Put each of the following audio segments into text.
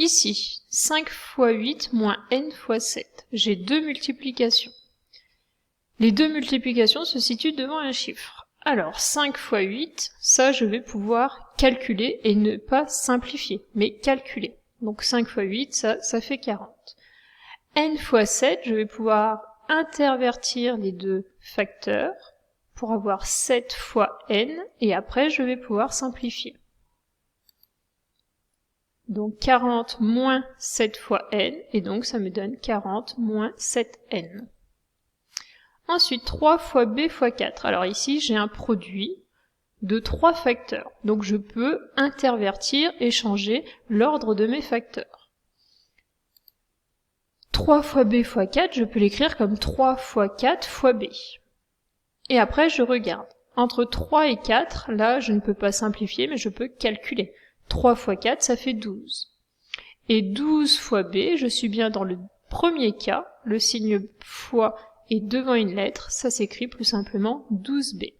Ici, 5 fois 8 moins n fois 7. J'ai deux multiplications. Les deux multiplications se situent devant un chiffre. Alors, 5 fois 8, ça je vais pouvoir calculer et ne pas simplifier, mais calculer. Donc 5 fois 8, ça fait 40. N fois 7, je vais pouvoir intervertir les deux facteurs pour avoir 7 fois n, et après je vais pouvoir simplifier. Donc 40 moins 7 fois n, et donc ça me donne 40 moins 7n. Ensuite, 3 fois b fois 4. Alors ici, j'ai un produit de 3 facteurs. Donc je peux intervertir et changer l'ordre de mes facteurs. 3 fois b fois 4, je peux l'écrire comme 3 fois 4 fois b. Et après, je regarde. Entre 3 et 4, là, je ne peux pas simplifier, mais je peux calculer. 3 fois 4, ça fait 12. Et 12 fois b, je suis bien dans le premier cas, le signe fois est devant une lettre, ça s'écrit plus simplement 12b.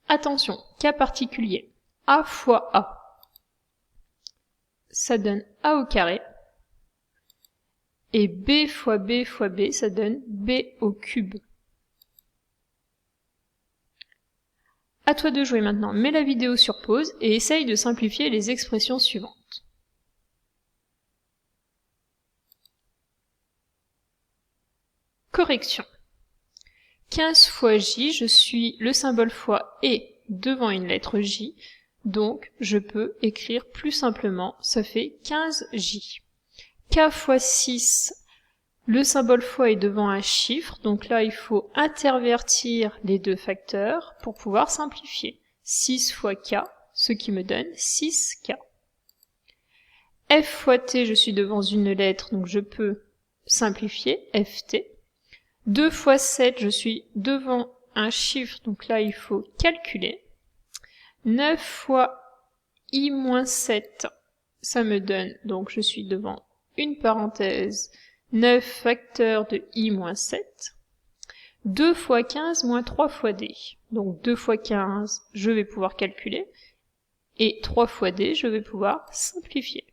Attention, cas particulier. A fois A, ça donne A au carré. Et B fois B fois B, ça donne B au cube. À toi de jouer maintenant. Mets la vidéo sur pause et essaye de simplifier les expressions suivantes. Correction. 15 fois J, je suis le symbole fois et devant une lettre J, donc je peux écrire plus simplement, ça fait 15J. K fois 6, le symbole fois est devant un chiffre, donc là il faut intervertir les deux facteurs pour pouvoir simplifier. 6 fois K, ce qui me donne 6K. F fois T, je suis devant une lettre, donc je peux simplifier, FT. 2 fois 7, je suis devant un chiffre, donc là il faut calculer. 9 fois I moins 7, ça me donne, donc je suis devant une parenthèse, 9 facteurs de I moins 7. 2 fois 15 moins 3 fois D. Donc 2 fois 15, je vais pouvoir calculer. Et 3 fois D, je vais pouvoir simplifier.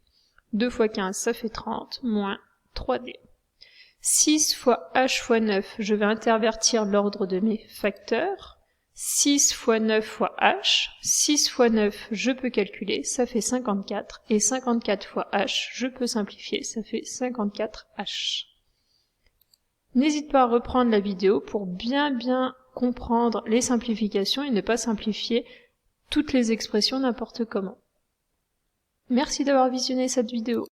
2 fois 15, ça fait 30, moins 3D. 6 fois H fois 9, je vais intervertir l'ordre de mes facteurs. 6 fois 9 fois H, 6 fois 9, je peux calculer, ça fait 54, et 54 fois H, je peux simplifier, ça fait 54H. N'hésite pas à reprendre la vidéo pour bien comprendre les simplifications et ne pas simplifier toutes les expressions n'importe comment. Merci d'avoir visionné cette vidéo.